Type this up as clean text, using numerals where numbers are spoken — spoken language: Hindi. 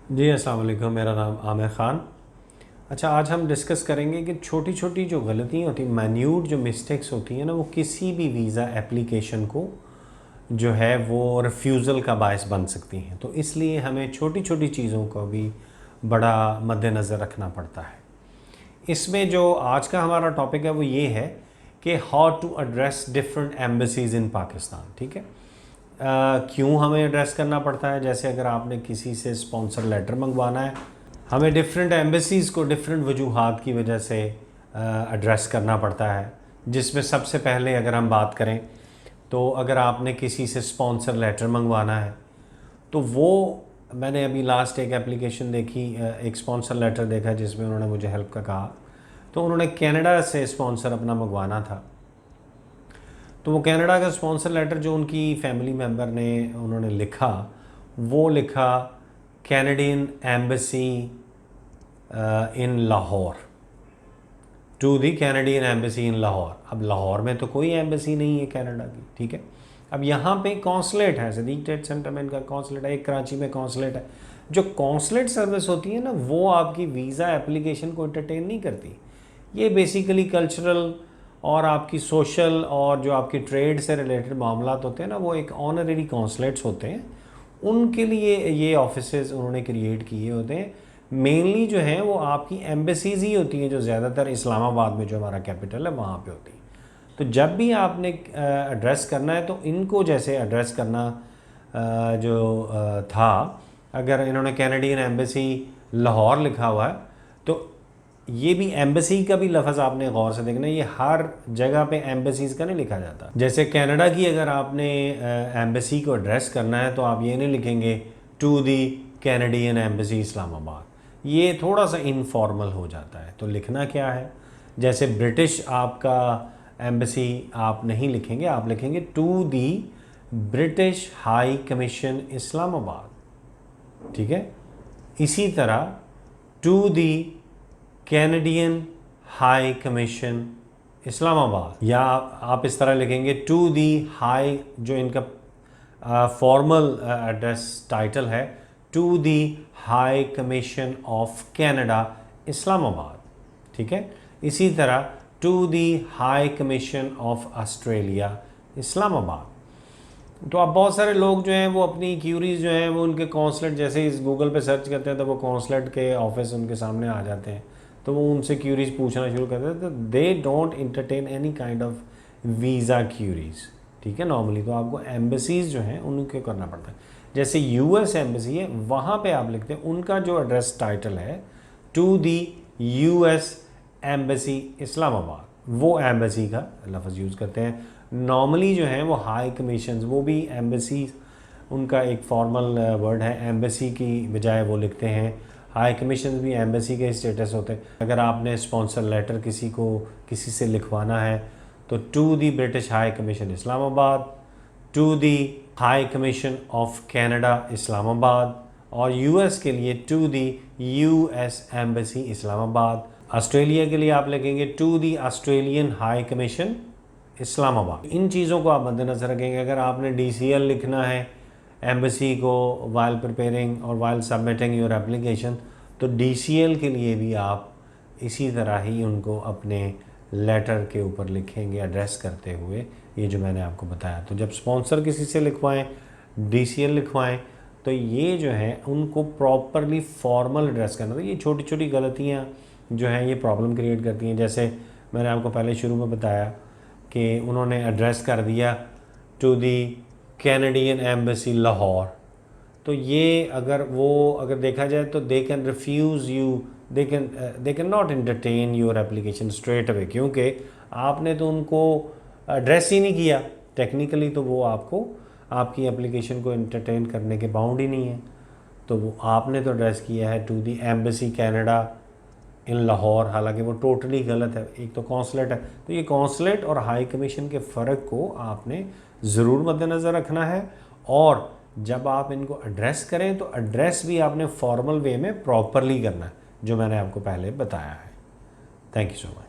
जी अस्सलाम वालेकुम, मेरा नाम आमिर ख़ान। अच्छा, आज हम डिस्कस करेंगे कि छोटी छोटी जो गलतियाँ होती हैं, माइन्यूट जो मिस्टेक्स होती हैं ना, वो किसी भी वीज़ा एप्लीकेशन को जो है वो रिफ्यूज़ल का बायस बन सकती हैं। तो इसलिए हमें छोटी छोटी चीज़ों को भी बड़ा मद्देनज़र रखना पड़ता है। इसमें जो आज का हमारा टॉपिक है वो ये है कि how to address different embassies in Pakistan. ठीक है, क्यों हमें एड्रेस करना पड़ता है। जैसे अगर आपने किसी से स्पॉन्सर लेटर मंगवाना है, हमें डिफरेंट एम्बेसीज़ को डिफरेंट वजूहात की वजह से एड्रेस करना पड़ता है। जिसमें सबसे पहले अगर हम बात करें तो अगर आपने किसी से स्पॉन्सर लेटर मंगवाना है तो वो, मैंने अभी लास्ट एक एप्लीकेशन देखी, एक स्पॉन्सर लेटर देखा जिसमें उन्होंने मुझे हेल्प का कहा। तो उन्होंने कनाडा से स्पॉन्सर अपना मंगवाना था। तो वो कनाडा का स्पॉन्सर लेटर जो उनकी फैमिली मेम्बर ने उन्होंने लिखा, वो लिखा Canadian embassy in Lahore, to the Canadian embassy in Lahore. अब लाहौर में तो कोई एम्बेसी नहीं है कनाडा की। ठीक है, अब यहाँ पे कॉन्सुलेट है, सदीक ट्रेड सेंटर में इनका कॉन्सुलेट है, एक कराची में कॉन्सुलेट है। जो कॉन्सुलेट सर्विस होती है ना, वो आपकी वीज़ा एप्लीकेशन को एंटरटेन नहीं करती। ये बेसिकली कल्चरल और आपकी सोशल और जो आपकी ट्रेड से रिलेटेड मामलात होते हैं ना, वो एक ऑनरेरी कॉन्सुलेट्स होते हैं, उनके लिए ये ऑफिसेज उन्होंने क्रिएट किए होते हैं। मेनली जो है वो आपकी एम्बेसीज ही होती हैं, जो ज़्यादातर इस्लामाबाद में जो हमारा कैपिटल है वहाँ पे होती है। तो जब भी आपने एड्रेस करना है तो इनको जैसे एड्रेस करना था, अगर इन्होंने कैनेडियन एम्बेसी लाहौर लिखा हुआ है तो ये भी एम्बेसी का भी लफ्ज़ आपने गौर से देखना है, ये हर जगह पे एम्बेसीज का नहीं लिखा जाता। जैसे कनाडा की अगर आपने एम्बेसी को एड्रेस करना है तो आप ये नहीं लिखेंगे to the Canadian embassy Islamabad, ये थोड़ा सा इनफॉर्मल हो जाता है। तो लिखना क्या है, जैसे ब्रिटिश आपका एम्बेसी आप नहीं लिखेंगे, आप लिखेंगे to the British high commission Islamabad. ठीक है, इसी तरह to the Canadian high commission Islamabad, या आप इस तरह लिखेंगे टू दी हाई, जो इनका फॉर्मल एड्रेस टाइटल है, to the high commission of Canada Islamabad. ठीक है, इसी तरह to the high commission of Australia Islamabad. तो अब बहुत सारे लोग जो हैं वो अपनी क्यूरीज जो हैं वो उनके कॉन्सुलेट, जैसे इस गूगल पे सर्च करते हैं तो वो कॉन्सुलेट के ऑफिस उनके सामने आ जाते हैं, तो वो उनसे क्यूरीज पूछना शुरू करते हैं। तो they don't entertain any kind of visa queries. ठीक है, नॉर्मली तो आपको एम्बेसीज जो हैं उनको करना पड़ता है। जैसे यूएस एम्बेसी है, वहाँ पे आप लिखते हैं, उनका जो एड्रेस टाइटल है to the US embassy Islamabad, वो एम्बेसी का लफ्ज़ यूज़ करते हैं। नॉर्मली जो है वो हाई कमीशंस, वो भी एम्बेसी, उनका एक फॉर्मल वर्ड है, एम्बेसी की बजाय वो लिखते हैं हाई कमीशन, भी एम्बेसी के स्टेटस होते हैं। अगर आपने स्पॉन्सर लेटर किसी से लिखवाना है तो to the British high commission Islamabad, to the high commission of Canada Islamabad, और यूएस के लिए to the US embassy Islamabad. Australia के लिए आप लिखेंगे to the Australian high commission Islamabad. इन चीज़ों को आप मद्देनज़र रखेंगे। अगर आपने DCL लिखना है एम्बेसी को वाइल प्रिपेयरिंग और वाइल सबमिटिंग योर एप्लीकेशन, तो DCL के लिए भी आप इसी तरह ही उनको अपने लेटर के ऊपर लिखेंगे एड्रेस करते हुए, ये जो मैंने आपको बताया। तो जब स्पॉन्सर किसी से लिखवाएं, DCL लिखवाएं, तो ये जो है उनको प्रॉपरली फॉर्मल एड्रेस करना। तो ये छोटी छोटी गलतियाँ जो हैं ये प्रॉब्लम क्रिएट करती हैं। जैसे मैंने आपको पहले शुरू में बताया कि उन्होंने एड्रेस कर दिया to the Canadian embassy Lahore, तो ये अगर देखा जाए तो they can refuse you, they can not entertain your application straight away, क्योंकि आपने तो उनको एड्रेस ही नहीं किया टेक्निकली, तो वो आपकी एप्लीकेशन को एंटरटेन करने के बाउंड ही नहीं है। तो वो आपने तो एड्रेस किया है टू दी एम्बेसी कनाडा इन लाहौर, हालांकि वो टोटली गलत है। एक तो कॉन्सुलेट है, तो ये कॉन्सुलेट और हाई कमीशन के फ़र्क को आपने ज़रूर मद्देनज़र रखना है। और जब आप इनको एड्रेस करें तो एड्रेस भी आपने फॉर्मल वे में प्रॉपरली करना है, जो मैंने आपको पहले बताया है। Thank you so much.